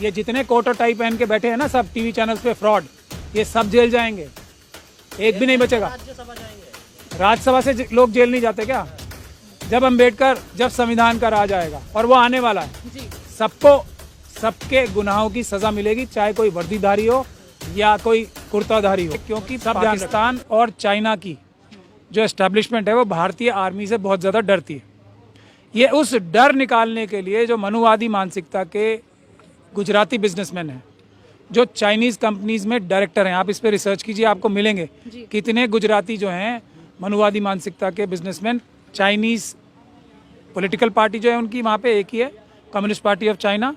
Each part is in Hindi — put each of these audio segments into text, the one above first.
ये जितने कोट और टाई पहन के बैठे हैं ना सब टीवी चैनल्स पे फ्रॉड, ये सब जेल जाएंगे, एक भी नहीं बचेगा। राज्यसभा से लोग जेल नहीं जाते क्या? जब अम्बेडकर, जब संविधान का राज आएगा और वो आने वाला है, सबको सबके गुनाहों की सजा मिलेगी, चाहे कोई वर्दीधारी हो या कोई कुर्ताधारी हो, क्योंकि पाकिस्तान और चाइना की जो एस्टेब्लिशमेंट है वो भारतीय आर्मी से बहुत ज़्यादा डरती है। ये उस डर निकालने के लिए जो मनुवादी मानसिकता के गुजराती बिजनेसमैन हैं, जो चाइनीज़ कंपनीज में डायरेक्टर हैं, आप इस पर रिसर्च कीजिए, आपको मिलेंगे कितने गुजराती जो हैं मनुवादी मानसिकता के बिजनेसमैन। चाइनीज़ पॉलिटिकल पार्टी जो है उनकी वहाँ पे एक ही है, कम्युनिस्ट पार्टी ऑफ चाइना,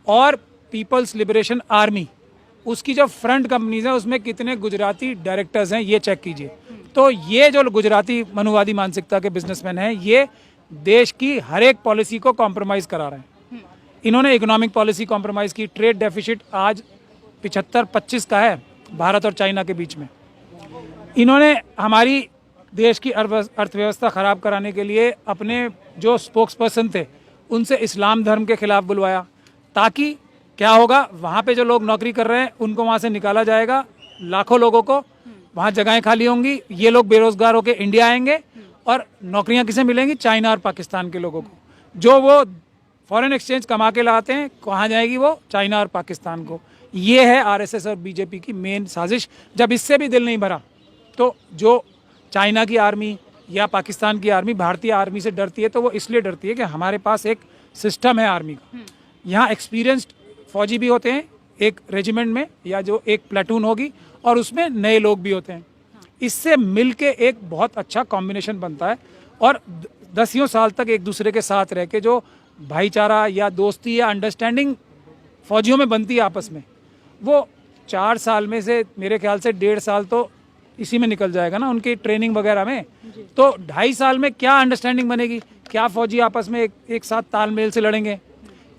और पीपल्स लिबरेशन आर्मी, उसकी जो फ्रंट कंपनीज हैं उसमें कितने गुजराती डायरेक्टर्स हैं, ये चेक कीजिए। तो ये जो गुजराती मनुवादी मानसिकता के बिजनेसमैन हैं, ये देश की हर एक पॉलिसी को कॉम्प्रोमाइज़ करा रहे हैं। इन्होंने इकोनॉमिक पॉलिसी कॉम्प्रोमाइज़ की, ट्रेड डेफिसिट आज 75-25 का है भारत और चाइना के बीच में। इन्होंने हमारी देश की अर्थव्यवस्था ख़राब कराने के लिए अपने जो स्पोक्स पर्सन थे उनसे इस्लाम धर्म के खिलाफ बुलवाया, ताकि क्या होगा, वहाँ पे जो लोग नौकरी कर रहे हैं उनको वहाँ से निकाला जाएगा, लाखों लोगों को वहाँ जगहें खाली होंगी, ये लोग बेरोजगार होकर इंडिया आएंगे और नौकरियाँ किसे मिलेंगी? चाइना और पाकिस्तान के लोगों को। जो वो फॉरेन एक्सचेंज कमा के लाते हैं, कहाँ जाएगी वो? चाइना और पाकिस्तान को। ये है आरएसएस और बीजेपी की मेन साजिश। जब इससे भी दिल नहीं भरा तो जो चाइना की आर्मी या पाकिस्तान की आर्मी भारतीय आर्मी से डरती है, तो वो इसलिए डरती है कि हमारे पास एक सिस्टम है आर्मी का। यहाँ एक्सपीरियंस्ड फौजी भी होते हैं एक रेजिमेंट में, या जो एक प्लेटून होगी, और उसमें नए लोग भी होते हैं। इससे मिलके एक बहुत अच्छा कॉम्बिनेशन बनता है, और दसियों साल तक एक दूसरे के साथ रह के जो भाईचारा या दोस्ती या अंडरस्टैंडिंग फौजियों में बनती है आपस में, वो 4 साल में से मेरे ख्याल से 1.5 साल तो इसी में निकल जाएगा ना, उनकी ट्रेनिंग वगैरह में। तो 2.5 साल में क्या अंडरस्टैंडिंग बनेगी? क्या फौजी आपस में एक साथ तालमेल से लड़ेंगे?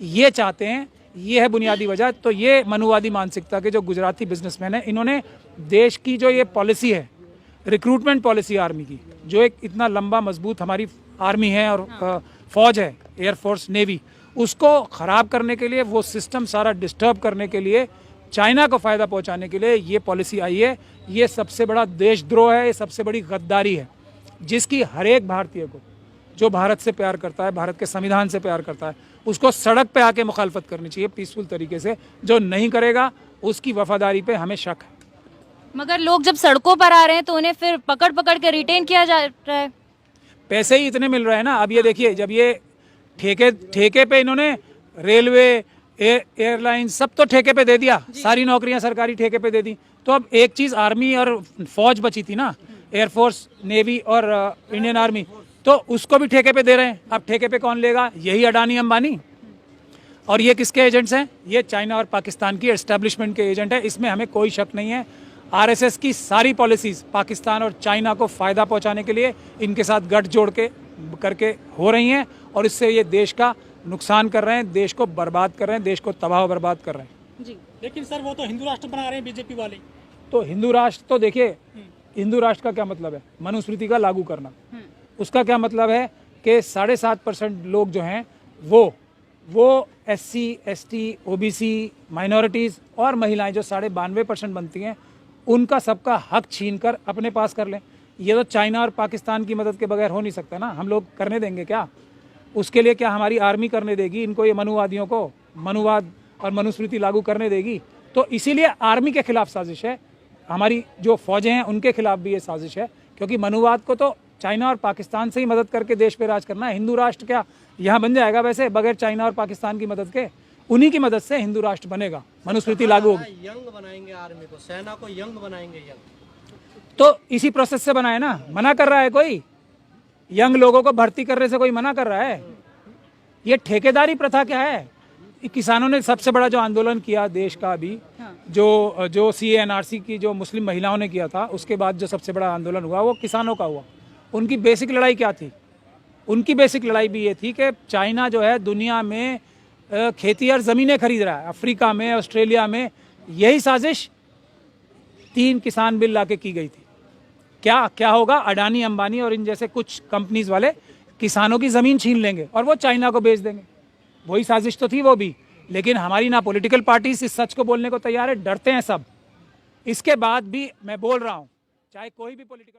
ये चाहते हैं, ये है बुनियादी वजह। तो ये मनुवादी मानसिकता के जो गुजराती बिजनेसमैन हैं, इन्होंने देश की जो ये पॉलिसी है, रिक्रूटमेंट पॉलिसी आर्मी की, जो एक इतना लंबा मजबूत हमारी आर्मी है और फौज है, एयरफोर्स, नेवी, उसको ख़राब करने के लिए, वो सिस्टम सारा डिस्टर्ब करने के लिए, चाइना को फ़ायदा पहुंचाने के लिए ये पॉलिसी आई है। ये सबसे बड़ा देशद्रोह है, ये सबसे बड़ी गद्दारी है, जिसकी हर एक भारतीय को, जो भारत से प्यार करता है, भारत के संविधान से प्यार करता है, उसको सड़क पे आके मुखालफत करनी चाहिए पीसफुल तरीके से। जो नहीं करेगा उसकी वफादारी पे हमें शक है। मगर लोग जब सड़कों पर आ रहे हैं तो उन्हें फिर पकड़ पकड़ के रिटेन किया जा रहा है। पैसे ही इतने मिल रहे हैं ना। अब ये देखिए, जब ये ठेके पे इन्होंने रेलवे, एयरलाइन सब तो ठेके पे दे दिया, सारी नौकरियां सरकारी ठेके पे दे दी, तो अब एक चीज़ आर्मी और फौज बची थी ना, एयरफोर्स, नेवी और इंडियन आर्मी, तो उसको भी ठेके पे दे रहे हैं। अब ठेके पे कौन लेगा? यही अडानी अंबानी। और ये किसके एजेंट्स हैं? ये चाइना और पाकिस्तान की एस्टेब्लिशमेंट के एजेंट है, इसमें हमें कोई शक नहीं है। आरएसएस की सारी पॉलिसीज़ पाकिस्तान और चाइना को फ़ायदा पहुंचाने के लिए इनके साथ गठजोड़ के करके हो रही हैं, और इससे ये देश का नुकसान कर रहे हैं, देश को बर्बाद कर रहे हैं, देश को तबाह बर्बाद कर रहे हैं। जी, लेकिन सर वो तो हिंदू राष्ट्र बना रहे हैं बीजेपी वाले। तो हिंदू राष्ट्र, तो देखिए हिंदू राष्ट्र का क्या मतलब है? मनुस्मृति का लागू करना। उसका क्या मतलब है कि 7.5% लोग जो हैं वो SC, ST, OBC, माइनॉरिटीज़ और महिलाएं जो 92.5% बनती हैं, उनका सबका हक छीन कर अपने पास कर लें। ये तो चाइना और पाकिस्तान की मदद के बगैर हो नहीं सकता ना। हम लोग करने देंगे क्या? उसके लिए क्या हमारी आर्मी करने देगी इनको? ये मनुवादियों को मनुवाद और मनुस्मृति लागू करने देगी? तो इसीलिए आर्मी के खिलाफ साजिश है, हमारी जो फौजें हैं उनके खिलाफ भी ये साजिश है, क्योंकि मनुवाद को तो चाइना और पाकिस्तान से ही मदद करके देश पे राज करना है। हिंदू राष्ट्र क्या यहाँ बन जाएगा वैसे बगैर चाइना और पाकिस्तान की मदद के? उन्हीं की मदद से हिंदू राष्ट्र बनेगा, मनुस्मृति लागू होगी। यंग बनाएंगे आर्मी को, सेना को यंग बनाएंगे। यंग तो इसी प्रोसेस से बनाए ना। मना कर रहा है कोई? यंग लोगों को भर्ती करने से कोई मना कर रहा है? ये ठेकेदारी प्रथा क्या है? किसानों ने सबसे बड़ा जो आंदोलन किया देश का अभी, जो CA/NRC की जो मुस्लिम महिलाओं ने किया था, उसके बाद जो सबसे बड़ा आंदोलन हुआ वो किसानों का हुआ। उनकी बेसिक लड़ाई क्या थी? उनकी बेसिक लड़ाई भी ये थी कि चाइना जो है दुनिया में खेती और ज़मीनें खरीद रहा है, अफ्रीका में, ऑस्ट्रेलिया में। यही साजिश 3 किसान बिल लाके की गई थी। क्या होगा? अडानी, अंबानी और इन जैसे कुछ कंपनीज वाले किसानों की ज़मीन छीन लेंगे और वो चाइना को बेच देंगे। वही साजिश तो थी वो भी। लेकिन हमारी ना पॉलिटिकल पार्टी इस सच को बोलने को तैयार है, डरते हैं सब। इसके बाद भी मैं बोल रहा हूँ, चाहे कोई भी पॉलिटिकल